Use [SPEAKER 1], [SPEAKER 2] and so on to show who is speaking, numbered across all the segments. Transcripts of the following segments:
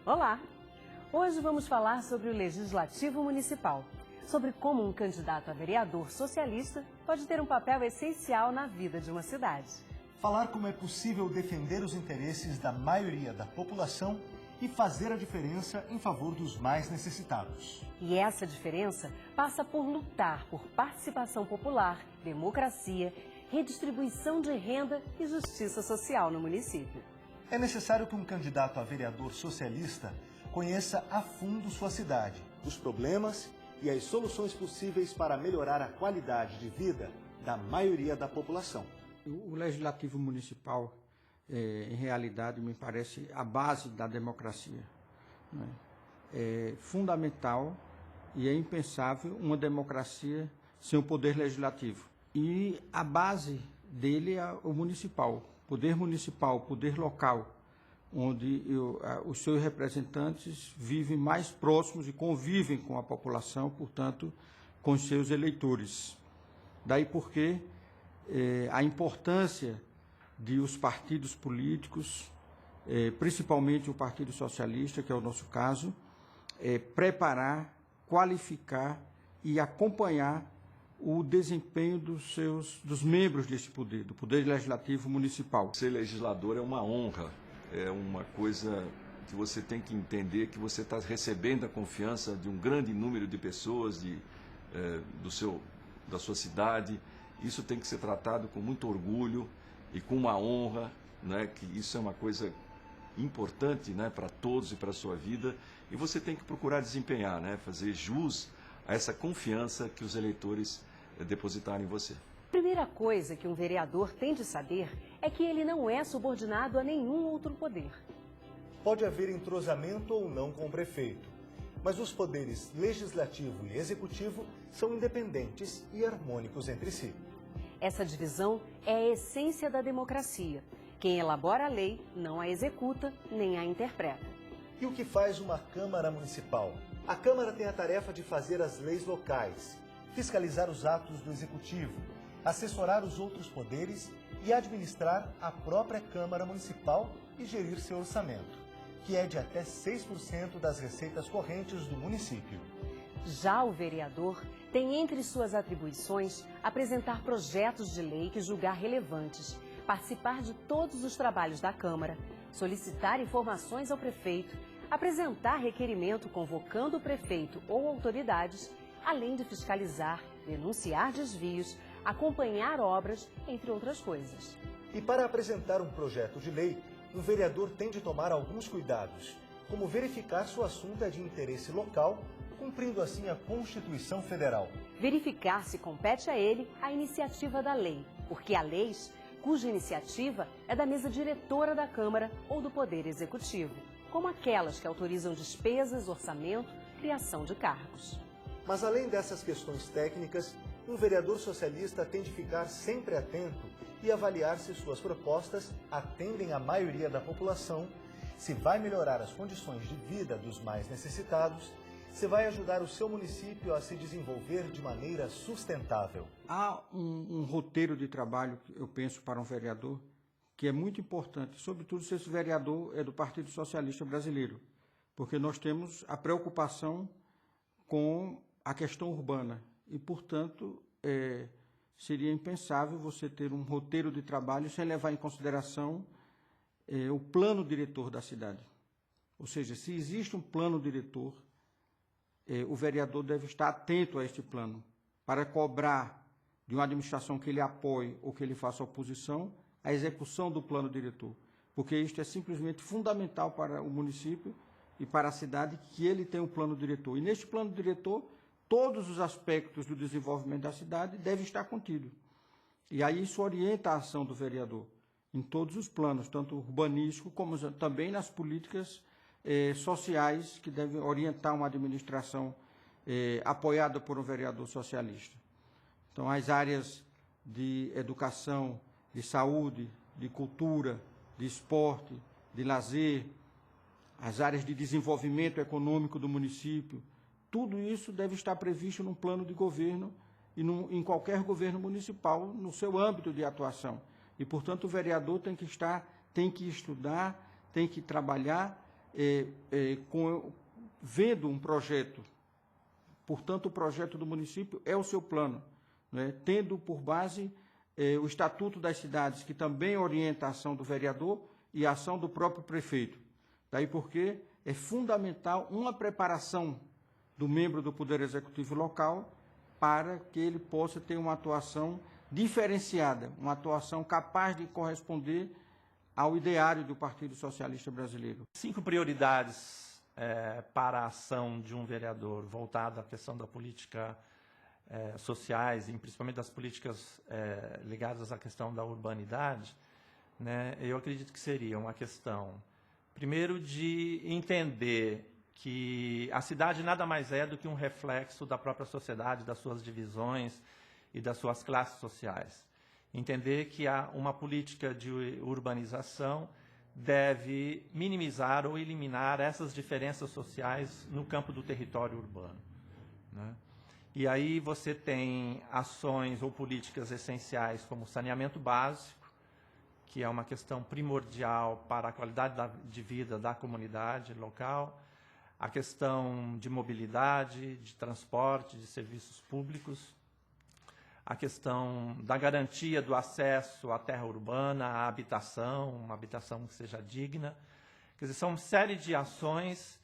[SPEAKER 1] Olá! Hoje vamos falar sobre o Legislativo Municipal, sobre como um candidato a vereador socialista pode ter um papel essencial na vida de uma cidade.
[SPEAKER 2] Falar como é possível defender os interesses da maioria da população e fazer a diferença em favor dos mais necessitados.
[SPEAKER 1] E essa diferença passa por lutar por participação popular, democracia, redistribuição de renda e justiça social no município.
[SPEAKER 2] É necessário que um candidato a vereador socialista conheça a fundo sua cidade, os problemas e as soluções possíveis para melhorar a qualidade de vida da maioria da população.
[SPEAKER 3] O Legislativo Municipal, em realidade, me parece a base da democracia. Né? É fundamental e é impensável uma democracia sem o poder legislativo. E a base dele é o municipal, poder local, onde os seus representantes vivem mais próximos e convivem com a população, portanto, com os seus eleitores. Daí porque a importância de os partidos políticos, principalmente o Partido Socialista, que é o nosso caso, preparar, qualificar e acompanhar o desempenho dos membros desse poder, do Poder Legislativo Municipal.
[SPEAKER 4] Ser legislador é uma honra, é uma coisa que você tem que entender que você está recebendo a confiança de um grande número de pessoas da sua cidade. Isso tem que ser tratado com muito orgulho e com uma honra, né? Que isso é uma coisa importante, né, para todos e para a sua vida. E você tem que procurar desempenhar, né, fazer jus a essa confiança que os eleitores depositaram em você.
[SPEAKER 1] A primeira coisa que um vereador tem de saber é que ele não é subordinado a nenhum outro poder.
[SPEAKER 2] Pode haver entrosamento ou não com o prefeito, mas os poderes legislativo e executivo são independentes e harmônicos entre si.
[SPEAKER 1] Essa divisão é a essência da democracia. Quem elabora a lei não a executa nem a interpreta.
[SPEAKER 2] E o que faz uma Câmara Municipal? A Câmara tem a tarefa de fazer as leis locais, fiscalizar os atos do Executivo, assessorar os outros poderes e administrar a própria Câmara Municipal e gerir seu orçamento, que é de até 6% das receitas correntes do município.
[SPEAKER 1] Já o vereador tem entre suas atribuições apresentar projetos de lei que julgar relevantes, participar de todos os trabalhos da Câmara, solicitar informações ao prefeito, apresentar requerimento convocando o prefeito ou autoridades, além de fiscalizar, denunciar desvios, acompanhar obras, entre outras coisas.
[SPEAKER 2] E para apresentar um projeto de lei, o vereador tem de tomar alguns cuidados, como verificar se o assunto é de interesse local, cumprindo assim a Constituição Federal.
[SPEAKER 1] Verificar se compete a ele a iniciativa da lei, porque há leis cuja iniciativa é da mesa diretora da Câmara ou do Poder Executivo, como aquelas que autorizam despesas, orçamento, criação de cargos.
[SPEAKER 2] Mas além dessas questões técnicas, um vereador socialista tem de ficar sempre atento e avaliar se suas propostas atendem à maioria da população, se vai melhorar as condições de vida dos mais necessitados, se vai ajudar o seu município a se desenvolver de maneira sustentável.
[SPEAKER 3] Há um roteiro de trabalho, eu penso, para um vereador, que é muito importante, sobretudo se esse vereador é do Partido Socialista Brasileiro, porque nós temos a preocupação com a questão urbana e, portanto, seria impensável você ter um roteiro de trabalho sem levar em consideração o plano diretor da cidade. Ou seja, se existe um plano diretor, o vereador deve estar atento a este plano, para cobrar de uma administração que ele apoie ou que ele faça oposição a execução do plano diretor, porque isto é simplesmente fundamental para o município e para a cidade que ele tenha um plano diretor. E neste plano diretor, todos os aspectos do desenvolvimento da cidade devem estar contidos. E aí isso orienta a ação do vereador em todos os planos, tanto urbanístico como também nas políticas sociais que devem orientar uma administração apoiada por um vereador socialista. Então, as áreas de educação, de saúde, de cultura, de esporte, de lazer, as áreas de desenvolvimento econômico do município, tudo isso deve estar previsto num plano de governo e em qualquer governo municipal, no seu âmbito de atuação. E, portanto, o vereador tem que estudar, tem que trabalhar vendo um projeto. Portanto, o projeto do município é o seu plano, né? Tendo por base o Estatuto das Cidades, que também orienta a ação do vereador e a ação do próprio prefeito. Daí porque é fundamental uma preparação do membro do Poder Executivo local para que ele possa ter uma atuação diferenciada, uma atuação capaz de corresponder ao ideário do Partido Socialista Brasileiro.
[SPEAKER 5] 5 prioridades para a ação de um vereador voltada à questão da política sociais, e principalmente das políticas ligadas à questão da urbanidade, né, eu acredito que seria uma questão, primeiro, de entender que a cidade nada mais é do que um reflexo da própria sociedade, das suas divisões e das suas classes sociais. Entender que uma política de urbanização deve minimizar ou eliminar essas diferenças sociais no campo do território urbano, né? E aí você tem ações ou políticas essenciais como saneamento básico, que é uma questão primordial para a qualidade de vida da comunidade local, a questão de mobilidade, de transporte, de serviços públicos, a questão da garantia do acesso à terra urbana, à habitação, uma habitação que seja digna. Quer dizer, são uma série de ações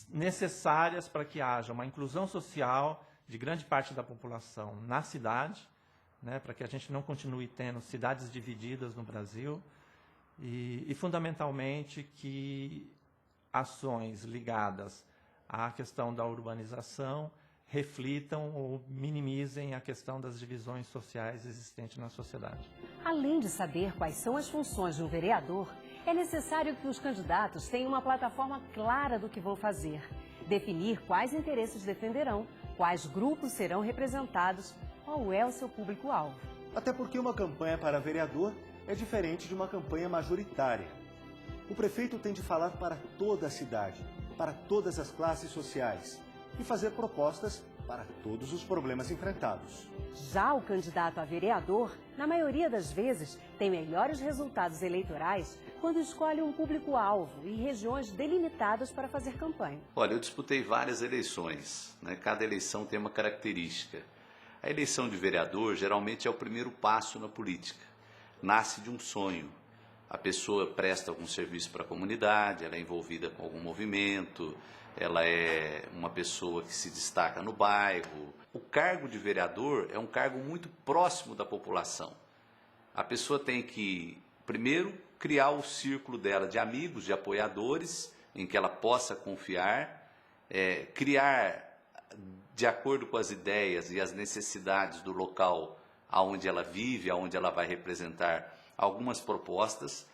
[SPEAKER 5] necessárias para que haja uma inclusão social de grande parte da população na cidade, né, para que a gente não continue tendo cidades divididas no Brasil, e fundamentalmente que ações ligadas à questão da urbanização reflitam ou minimizem a questão das divisões sociais existentes na sociedade.
[SPEAKER 1] Além de saber quais são as funções de um vereador, é necessário que os candidatos tenham uma plataforma clara do que vão fazer, definir quais interesses defenderão, quais grupos serão representados, qual é o seu público-alvo.
[SPEAKER 2] Até porque uma campanha para vereador é diferente de uma campanha majoritária. O prefeito tem de falar para toda a cidade, para todas as classes sociais, e fazer propostas para todos os problemas enfrentados.
[SPEAKER 1] Já o candidato a vereador, na maioria das vezes, tem melhores resultados eleitorais quando escolhe um público-alvo e regiões delimitadas para fazer campanha.
[SPEAKER 6] Olha, eu disputei várias eleições, né? Cada eleição tem uma característica. A eleição de vereador geralmente é o primeiro passo na política. Nasce de um sonho. A pessoa presta algum serviço para a comunidade, ela é envolvida com algum movimento, ela é uma pessoa que se destaca no bairro. O cargo de vereador é um cargo muito próximo da população. A pessoa tem que, primeiro, criar o círculo dela de amigos, de apoiadores, em que ela possa confiar, criar, de acordo com as ideias e as necessidades do local onde ela vive, onde ela vai representar, algumas propostas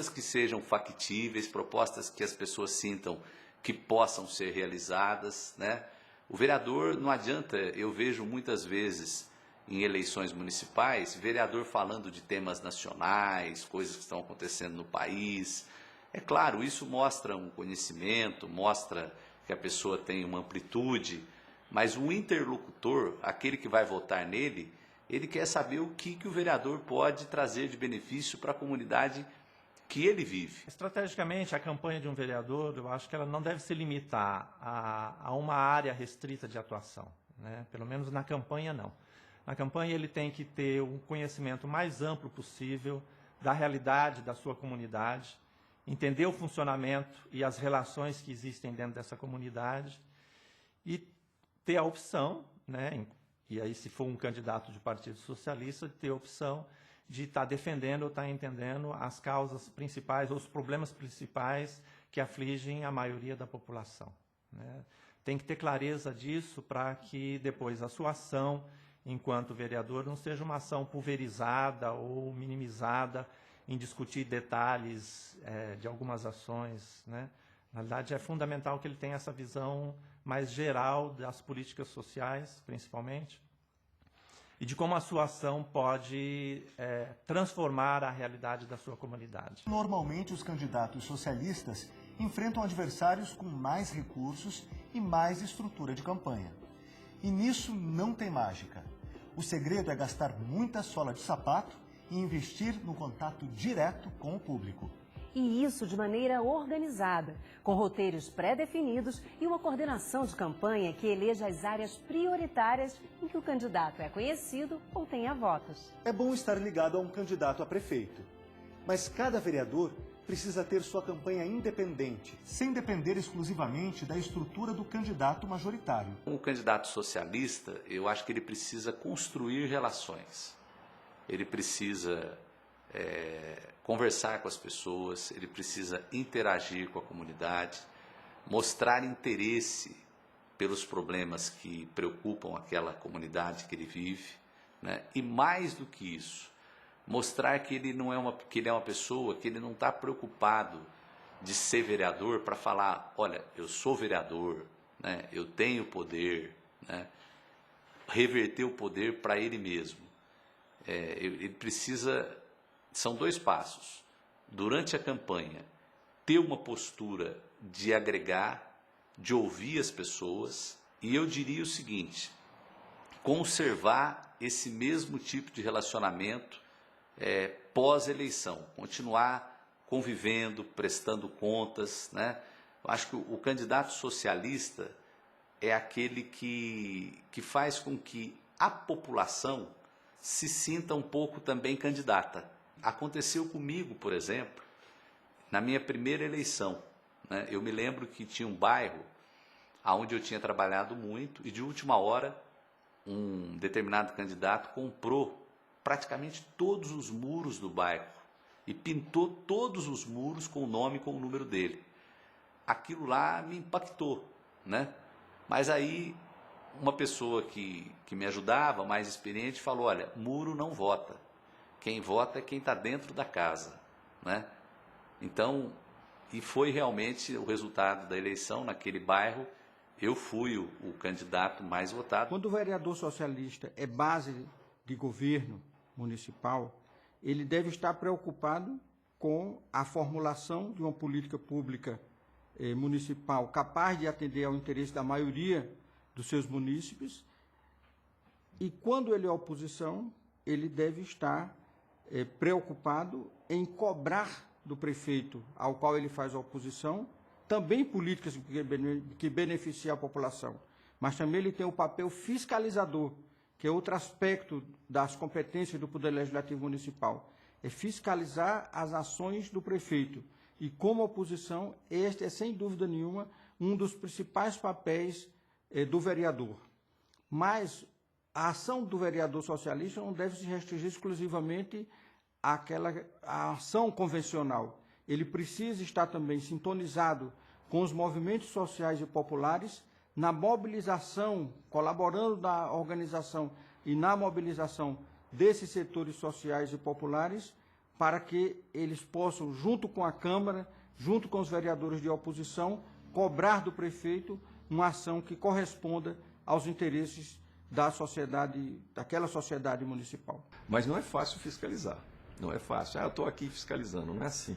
[SPEAKER 6] que sejam factíveis, propostas que as pessoas sintam que possam ser realizadas, né? O vereador, não adianta, eu vejo muitas vezes em eleições municipais, vereador falando de temas nacionais, coisas que estão acontecendo no país. É claro, isso mostra um conhecimento, mostra que a pessoa tem uma amplitude, mas o interlocutor, aquele que vai votar nele, ele quer saber o que o vereador pode trazer de benefício para a comunidade que ele vive.
[SPEAKER 5] Estrategicamente, a campanha de um vereador, eu acho que ela não deve se limitar a uma área restrita de atuação, né? Pelo menos na campanha, não. Na campanha, ele tem que ter um conhecimento mais amplo possível da realidade da sua comunidade, entender o funcionamento e as relações que existem dentro dessa comunidade e ter a opção, né? E aí, se for um candidato de Partido Socialista, ter a opção de estar defendendo ou estar entendendo as causas principais ou os problemas principais que afligem a maioria da população, né? Tem que ter clareza disso para que depois a sua ação, enquanto vereador, não seja uma ação pulverizada ou minimizada em discutir detalhes de algumas ações, né? Na verdade, é fundamental que ele tenha essa visão mais geral das políticas sociais, principalmente, e de como a sua ação pode transformar a realidade da sua comunidade.
[SPEAKER 2] Normalmente, os candidatos socialistas enfrentam adversários com mais recursos e mais estrutura de campanha. E nisso não tem mágica. O segredo é gastar muita sola de sapato e investir no contato direto com o público.
[SPEAKER 1] E isso de maneira organizada, com roteiros pré-definidos e uma coordenação de campanha que eleja as áreas prioritárias em que o candidato é conhecido ou tenha votos.
[SPEAKER 2] É bom estar ligado a um candidato a prefeito, mas cada vereador precisa ter sua campanha independente, sem depender exclusivamente da estrutura do candidato majoritário.
[SPEAKER 6] Um candidato socialista, eu acho que ele precisa construir relações. Ele precisa conversar com as pessoas, ele precisa interagir com a comunidade, mostrar interesse pelos problemas que preocupam aquela comunidade que ele vive, né? E mais do que isso, mostrar que ele não é que ele é uma pessoa que ele não está preocupado de ser vereador para falar, olha, eu sou vereador, né? Eu tenho poder, né? Reverter o poder para ele mesmo. Ele precisa, são 2 passos. Durante a campanha, ter uma postura de agregar, de ouvir as pessoas, e eu diria o seguinte, conservar esse mesmo tipo de relacionamento pós-eleição, continuar convivendo, prestando contas, né? Eu acho que o candidato socialista é aquele que faz com que a população se sinta um pouco também candidata. Aconteceu comigo, por exemplo, na minha primeira eleição, né? Eu me lembro que tinha um bairro onde eu tinha trabalhado muito e de última hora um determinado candidato comprou praticamente todos os muros do bairro e pintou todos os muros com o nome e com o número dele. Aquilo lá me impactou, né? Mas aí uma pessoa que me ajudava, mais experiente, falou, olha, muro não vota. Quem vota é quem está dentro da casa, né? Então, e foi realmente o resultado da eleição naquele bairro, eu fui o candidato mais votado.
[SPEAKER 3] Quando o vereador socialista é base de governo municipal, ele deve estar preocupado com a formulação de uma política pública municipal capaz de atender ao interesse da maioria dos seus munícipes, e quando ele é oposição, ele deve estar preocupado em cobrar do prefeito ao qual ele faz a oposição, também políticas que beneficiem a população, mas também ele tem o papel fiscalizador, que é outro aspecto das competências do Poder Legislativo Municipal, é fiscalizar as ações do prefeito. E como oposição, este é, sem dúvida nenhuma, um dos principais papéis do vereador. Mas a ação do vereador socialista não deve se restringir exclusivamente à ação convencional. Ele precisa estar também sintonizado com os movimentos sociais e populares, na mobilização, colaborando na organização e na mobilização desses setores sociais e populares, para que eles possam, junto com a Câmara, junto com os vereadores de oposição, cobrar do prefeito uma ação que corresponda aos interesses da sociedade, daquela sociedade municipal.
[SPEAKER 4] Mas não é fácil fiscalizar, não é fácil. Eu estou aqui fiscalizando, não é assim.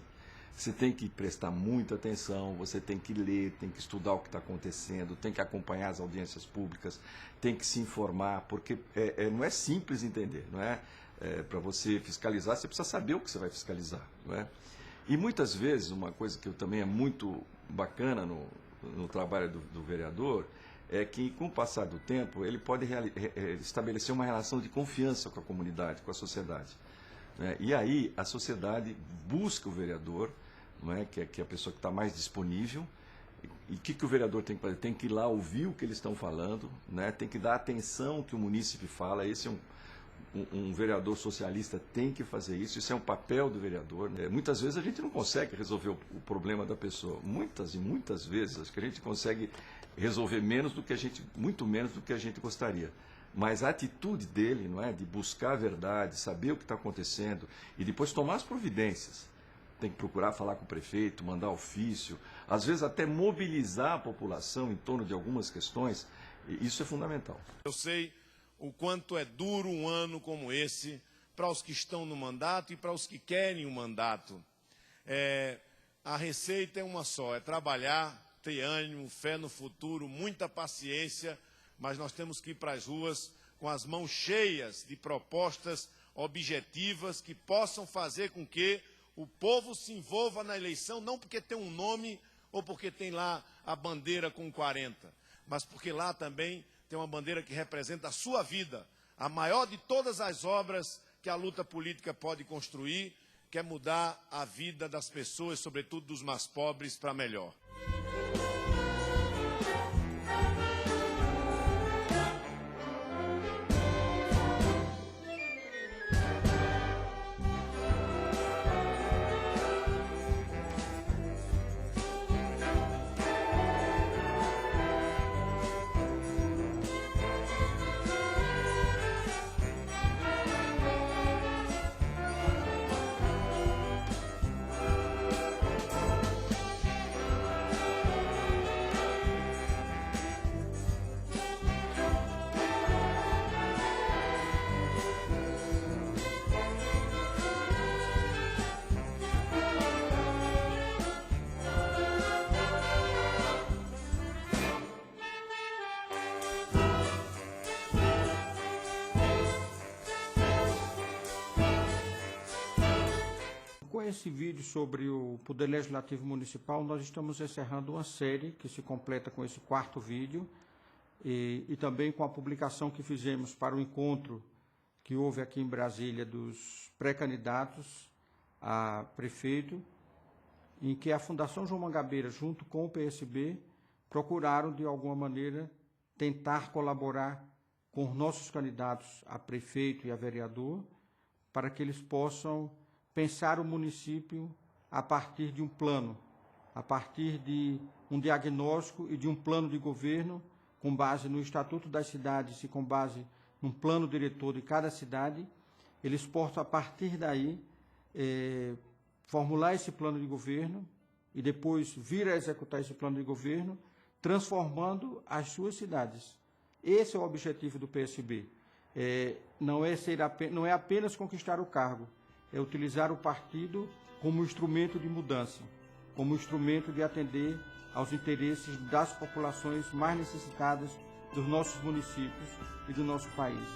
[SPEAKER 4] Você tem que prestar muita atenção, você tem que ler, tem que estudar o que está acontecendo, tem que acompanhar as audiências públicas, tem que se informar, porque não é simples entender, não é? Para você fiscalizar, você precisa saber o que você vai fiscalizar, não é? E muitas vezes, uma coisa que também é muito bacana no trabalho do vereador, é que com o passar do tempo, ele pode estabelecer uma relação de confiança com a comunidade, com a sociedade, né? E aí a sociedade busca o vereador, não é? Que é a pessoa que está mais disponível. E o que o vereador tem que fazer? Tem que ir lá ouvir o que eles estão falando, né? Tem que dar atenção ao que o munícipe fala. Esse é um vereador socialista tem que fazer isso, isso é um papel do vereador, né? Muitas vezes a gente não consegue resolver o problema da pessoa, muitas e muitas vezes acho que a gente consegue resolver muito menos do que a gente gostaria. Mas a atitude dele, não é, de buscar a verdade, saber o que está acontecendo e depois tomar as providências. Tem que procurar falar com o prefeito, mandar ofício, às vezes até mobilizar a população em torno de algumas questões, e isso é fundamental.
[SPEAKER 7] Eu sei o quanto é duro um ano como esse para os que estão no mandato e para os que querem o mandato. A receita é uma só, é trabalhar, ter ânimo, fé no futuro, muita paciência, mas nós temos que ir para as ruas com as mãos cheias de propostas objetivas que possam fazer com que o povo se envolva na eleição, não porque tem um nome ou porque tem lá a bandeira com 40, mas porque lá também tem uma bandeira que representa a sua vida, a maior de todas as obras que a luta política pode construir, que é mudar a vida das pessoas, sobretudo dos mais pobres, para melhor.
[SPEAKER 3] Com esse vídeo sobre o Poder Legislativo Municipal, nós estamos encerrando uma série que se completa com esse 4º vídeo e também com a publicação que fizemos para o encontro que houve aqui em Brasília dos pré-candidatos a prefeito, em que a Fundação João Mangabeira, junto com o PSB, procuraram, de alguma maneira, tentar colaborar com os nossos candidatos a prefeito e a vereador, para que eles possam pensar o município a partir de um plano, a partir de um diagnóstico e de um plano de governo, com base no Estatuto das Cidades e com base num plano diretor de cada cidade, eles possam, a partir daí, formular esse plano de governo e depois vir a executar esse plano de governo, transformando as suas cidades. Esse é o objetivo do PSB. Não é apenas conquistar o cargo, é utilizar o partido como instrumento de mudança, como instrumento de atender aos interesses das populações mais necessitadas dos nossos municípios e do nosso país.